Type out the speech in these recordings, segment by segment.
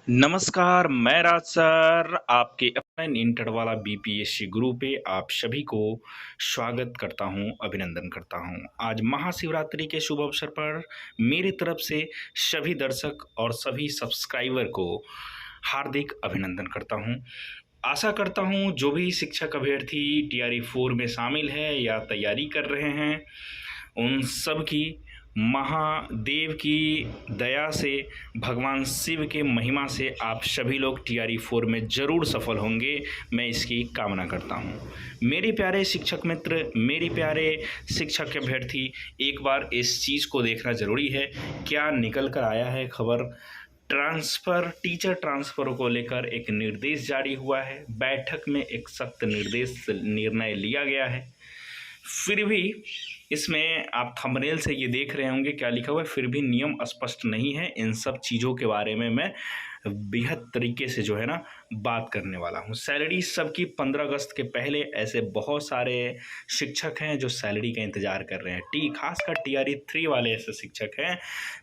नमस्कार, मैं राज सर, आपके अपने इंटर वाला बीपीएससी गुरु पे आप सभी को स्वागत करता हूँ, अभिनंदन करता हूँ। आज महाशिवरात्रि के शुभ अवसर पर मेरी तरफ से सभी दर्शक और सभी सब्सक्राइबर को हार्दिक अभिनंदन करता हूँ। आशा करता हूँ जो भी शिक्षक अभ्यर्थी टीआरई 4 में शामिल है या तैयारी कर रहे हैं, उन सब की महादेव की दया से, भगवान शिव के महिमा से आप सभी लोग टीआरई 4 में ज़रूर सफल होंगे, मैं इसकी कामना करता हूँ। मेरे प्यारे शिक्षक मित्र, मेरे प्यारे शिक्षक अभ्यर्थी, एक बार इस चीज़ को देखना ज़रूरी है। क्या निकल कर आया है खबर? टीचर ट्रांसफ़र को लेकर एक निर्देश जारी हुआ है। बैठक में एक सख्त निर्णय लिया गया है। फिर भी इसमें आप थंबनेल से ये देख रहे होंगे क्या लिखा हुआ है, फिर भी नियम स्पष्ट नहीं है। इन सब चीज़ों के बारे में मैं बेहद तरीके से जो है ना बात करने वाला हूँ। सैलरी सबकी 15 अगस्त के पहले, ऐसे बहुत सारे शिक्षक हैं जो सैलरी का इंतज़ार कर रहे हैं। खासकर टीआरई 3 वाले ऐसे शिक्षक हैं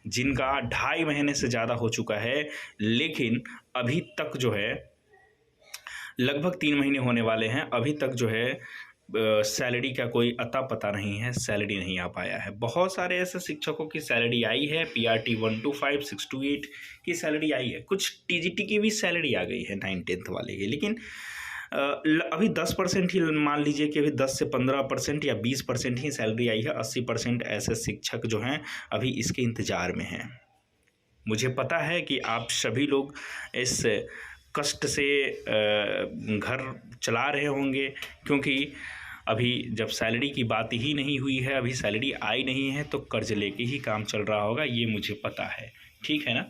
जिनका 2.5 महीने से ज़्यादा हो चुका है, लेकिन अभी तक जो है लगभग 3 महीने होने वाले हैं, अभी तक जो है सैलरी का कोई अता पता नहीं है, सैलरी नहीं आ पाया है। बहुत सारे ऐसे शिक्षकों की सैलरी आई है, पीआरटी 125, 628 की सैलरी आई है, कुछ टीजीटी की भी सैलरी आ गई है 9th-10th वाले की, लेकिन अभी 10% ही मान लीजिए कि अभी 10 से 15% या 20% ही सैलरी आई है। 80% ऐसे शिक्षक जो हैं अभी इसके इंतज़ार में हैं। मुझे पता है कि आप सभी लोग इस कष्ट से घर चला रहे होंगे, क्योंकि अभी जब सैलरी की बात ही नहीं हुई है, अभी सैलरी आई नहीं है, तो कर्ज लेके ही काम चल रहा होगा, ये मुझे पता है, ठीक है ना।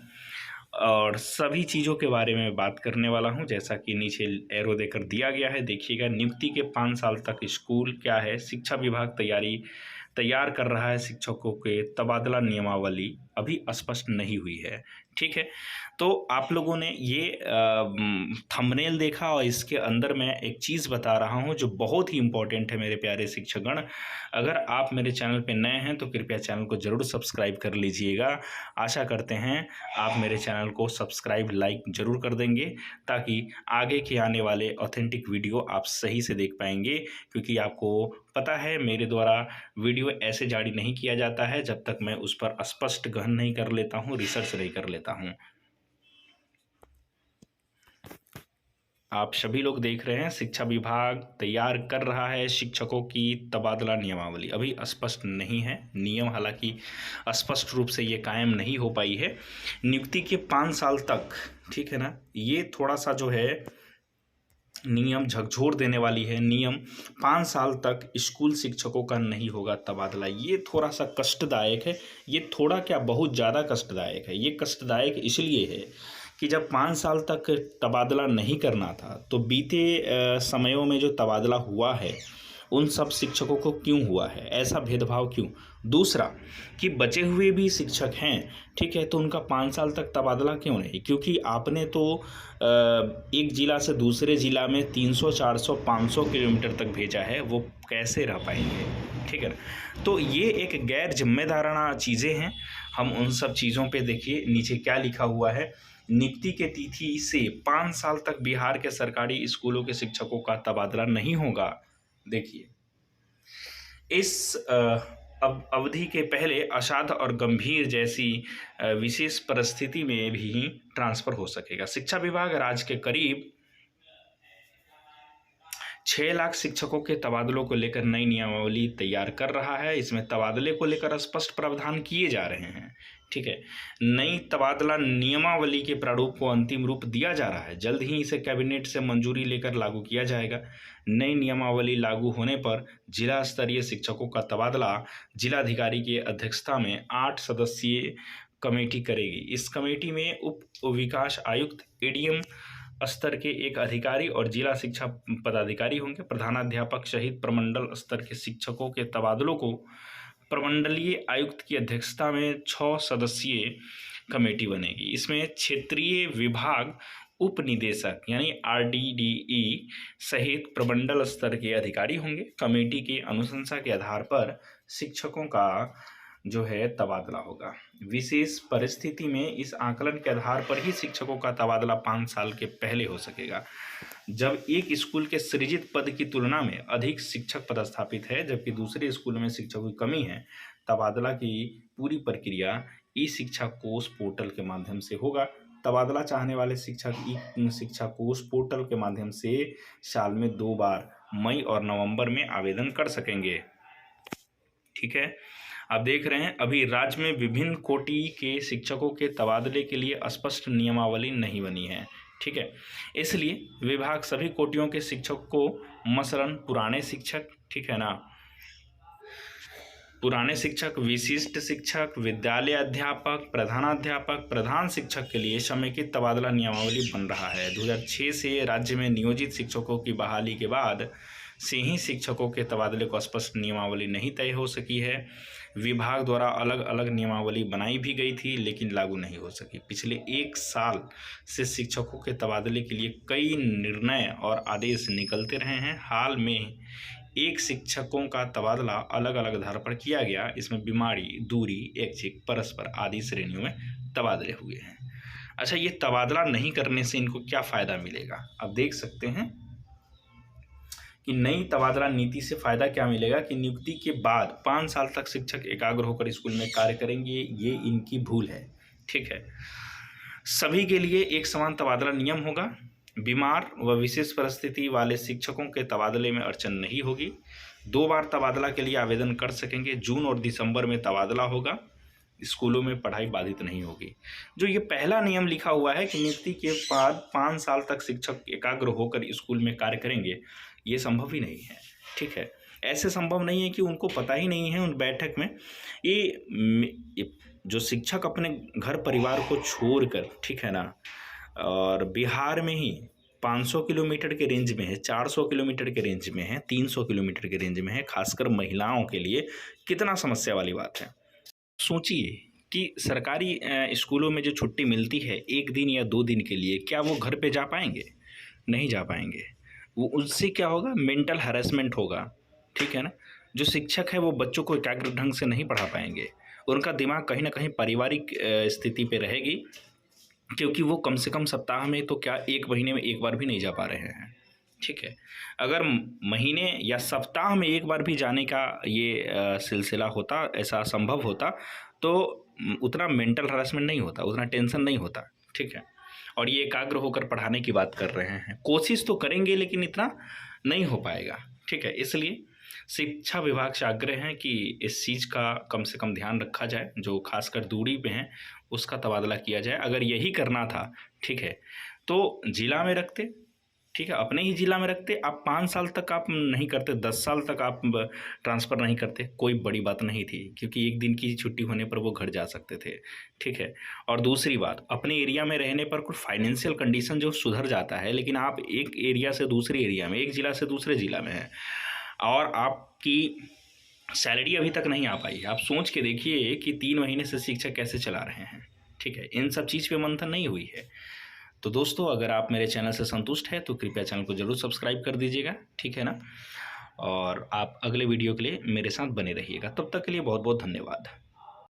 और सभी चीज़ों के बारे में बात करने वाला हूँ, जैसा कि नीचे एरो देकर दिया गया है, देखिएगा। नियुक्ति के 5 साल तक स्कूल क्या है, शिक्षा विभाग तैयार कर रहा है। शिक्षकों के तबादला नियमावली अभी स्पष्ट नहीं हुई है, ठीक है। तो आप लोगों ने ये थंबनेल देखा, और इसके अंदर मैं एक चीज़ बता रहा हूँ जो बहुत ही इम्पोर्टेंट है मेरे प्यारे शिक्षकगण। अगर आप मेरे चैनल पे नए हैं तो कृपया चैनल को ज़रूर सब्सक्राइब कर लीजिएगा। आशा करते हैं आप मेरे चैनल को सब्सक्राइब, लाइक ज़रूर कर देंगे, ताकि आगे के आने वाले ऑथेंटिक वीडियो आप सही से देख पाएंगे। क्योंकि आपको पता है मेरे द्वारा वीडियो ऐसे जारी नहीं किया जाता है जब तक मैं उस पर स्पष्ट गहन नहीं कर लेता हूँ, रिसर्च नहीं कर लेता हूँ। आप सभी लोग देख रहे हैं, शिक्षा विभाग तैयार कर रहा है शिक्षकों की तबादला नियमावली। अभी स्पष्ट नहीं है नियम, हालांकि स्पष्ट रूप से ये कायम नहीं हो पाई है। नियुक्ति के 5 साल तक, ठीक है ना, ये थोड़ा सा जो है नियम झकझोर देने वाली है। नियम 5 साल तक स्कूल शिक्षकों का नहीं होगा तबादला, ये थोड़ा सा कष्टदायक है। ये थोड़ा क्या, बहुत ज़्यादा कष्टदायक है। ये कष्टदायक इसलिए है कि जब 5 साल तक तबादला नहीं करना था, तो बीते समयों में जो तबादला हुआ है उन सब शिक्षकों को क्यों हुआ है, ऐसा भेदभाव क्यों? दूसरा कि बचे हुए भी शिक्षक हैं, ठीक है, तो उनका 5 साल तक तबादला क्यों नहीं? क्योंकि आपने तो एक ज़िला से दूसरे ज़िला में 300, 400, 500 किलोमीटर तक भेजा है, वो कैसे रह पाएंगे, ठीक है ना। तो ये एक गैर जिम्मेदाराना चीज़ें हैं। हम उन सब चीज़ों पे देखिए नीचे क्या लिखा हुआ है। नियुक्ति के तिथि से 5 साल तक बिहार के सरकारी स्कूलों के शिक्षकों का तबादला नहीं होगा। देखिए, इस अवधि के पहले असाध और गंभीर जैसी विशेष परिस्थिति में भी ट्रांसफ़र हो सकेगा। शिक्षा विभाग राज्य के करीब 6 लाख शिक्षकों के तबादलों को लेकर नई नियमावली तैयार कर रहा है। इसमें तबादले को लेकर स्पष्ट प्रावधान किए जा रहे हैं, ठीक है। नई तबादला नियमावली के प्रारूप को अंतिम रूप दिया जा रहा है। जल्द ही इसे कैबिनेट से मंजूरी लेकर लागू किया जाएगा। नई नियमावली लागू होने पर जिला स्तरीय शिक्षकों का तबादला जिलाधिकारी की अध्यक्षता में 8 सदस्यीय कमेटी करेगी। इस कमेटी में उप विकास आयुक्त, एडीएम स्तर के एक अधिकारी और जिला शिक्षा पदाधिकारी होंगे। प्रधानाध्यापक सहित प्रमंडल स्तर के शिक्षकों के तबादलों को प्रमंडलीय आयुक्त की अध्यक्षता में 6 सदस्यीय कमेटी बनेगी। इसमें क्षेत्रीय विभाग उप निदेशक यानी आरडीडीई सहित प्रमंडल स्तर के अधिकारी होंगे। कमेटी की अनुशंसा के आधार पर शिक्षकों का जो है तबादला होगा। विशेष परिस्थिति में इस आकलन के आधार पर ही शिक्षकों का तबादला 5 साल के पहले हो सकेगा, जब एक स्कूल के सृजित पद की तुलना में अधिक शिक्षक पदस्थापित है जबकि दूसरे स्कूल में शिक्षकों की कमी है। तबादला की पूरी प्रक्रिया ई शिक्षा कोष पोर्टल के माध्यम से होगा। तबादला चाहने वाले शिक्षक ई शिक्षा कोष पोर्टल के माध्यम से साल में 2 बार मई और नवंबर में आवेदन कर सकेंगे। ठीक है, आप देख रहे हैं अभी राज्य में विभिन्न कोटि के शिक्षकों के तबादले के लिए स्पष्ट नियमावली नहीं बनी है। ठीक है, इसलिए विभाग सभी कोटियों के शिक्षक को मसलन पुराने शिक्षक, ठीक है ना, पुराने शिक्षक, विशिष्ट शिक्षक, विद्यालय अध्यापक, प्रधानाध्यापक, प्रधान शिक्षक के लिए समेकित तबादला नियमावली बन रहा है। 2006 से राज्य में नियोजित शिक्षकों की बहाली के बाद से ही शिक्षकों के तबादले को स्पष्ट नियमावली नहीं तय हो सकी है। विभाग द्वारा अलग अलग नियमावली बनाई भी गई थी लेकिन लागू नहीं हो सकी। पिछले 1 साल से शिक्षकों के तबादले के लिए कई निर्णय और आदेश निकलते रहे हैं। हाल में एक शिक्षकों का तबादला अलग अलग आधार पर किया गया। इसमें बीमारी, दूरी, ऐच्छिक, परस्पर आदि श्रेणियों में तबादले हुए हैं। अच्छा, ये तबादला नहीं करने से इनको क्या फ़ायदा मिलेगा? आप देख सकते हैं कि नई तबादला नीति से फ़ायदा क्या मिलेगा कि नियुक्ति के बाद 5 साल तक शिक्षक एकाग्र होकर स्कूल में कार्य करेंगे। ये इनकी भूल है। ठीक है, सभी के लिए एक समान तबादला नियम होगा। बीमार व विशेष परिस्थिति वाले शिक्षकों के तबादले में अड़चन नहीं होगी। 2 बार तबादला के लिए आवेदन कर सकेंगे। जून और दिसंबर में तबादला होगा। स्कूलों में पढ़ाई बाधित नहीं होगी। जो ये पहला नियम लिखा हुआ है कि नियुक्ति के बाद 5 साल तक शिक्षक एकाग्र होकर स्कूल में कार्य करेंगे, ये संभव ही नहीं है। ठीक है, ऐसे संभव नहीं है कि उनको पता ही नहीं है उन बैठक में ये जो शिक्षक अपने घर परिवार को छोड़कर, ठीक है ना, और बिहार में ही 500 किलोमीटर के रेंज में है, 400 किलोमीटर के रेंज में है, 300 किलोमीटर के रेंज में है, खासकर महिलाओं के लिए कितना समस्या वाली बात है। सोचिए कि सरकारी स्कूलों में जो छुट्टी मिलती है 1 दिन या 2 दिन के लिए, क्या वो घर पे जा पाएंगे? नहीं जा पाएंगे। वो उससे क्या होगा? मेंटल हैरेसमेंट होगा। ठीक है ना, जो शिक्षक है वो बच्चों को एकाग्र ढंग से नहीं पढ़ा पाएंगे। उनका दिमाग कहीं ना कहीं पारिवारिक स्थिति पे रहेगी, क्योंकि वो कम से कम सप्ताह में तो क्या 1 महीने में 1 बार भी नहीं जा पा रहे हैं। ठीक है, अगर महीने या सप्ताह में 1 बार भी जाने का ये सिलसिला होता, ऐसा संभव होता, तो उतना मेंटल हरासमेंट नहीं होता, उतना टेंशन नहीं होता। ठीक है, और ये एकाग्र होकर पढ़ाने की बात कर रहे हैं। कोशिश तो करेंगे लेकिन इतना नहीं हो पाएगा। ठीक है, इसलिए शिक्षा विभाग से आग्रह है कि इस चीज़ का कम से कम ध्यान रखा जाए। जो खासकर दूरी पे हैं उसका तबादला किया जाए। अगर यही करना था, ठीक है, तो जिला में रखते, ठीक है, अपने ही जिला में रखते। आप 5 साल तक आप नहीं करते, 10 साल तक आप ट्रांसफ़र नहीं करते, कोई बड़ी बात नहीं थी, क्योंकि 1 दिन की छुट्टी होने पर वो घर जा सकते थे। ठीक है, और दूसरी बात, अपने एरिया में रहने पर कुछ फाइनेंशियल कंडीशन जो सुधर जाता है, लेकिन आप एक एरिया से दूसरे एरिया में, एक ज़िला से दूसरे ज़िला में हैं और आपकी सैलरी अभी तक नहीं आ पाई है। आप सोच के देखिए कि 3 महीने से शिक्षक कैसे चला रहे हैं। ठीक है, इन सब चीज़ पे मंथन नहीं हुई है। तो दोस्तों, अगर आप मेरे चैनल से संतुष्ट हैं तो कृपया चैनल को ज़रूर सब्सक्राइब कर दीजिएगा। ठीक है ना, और आप अगले वीडियो के लिए मेरे साथ बने रहिएगा। तब तक के लिए बहुत बहुत धन्यवाद।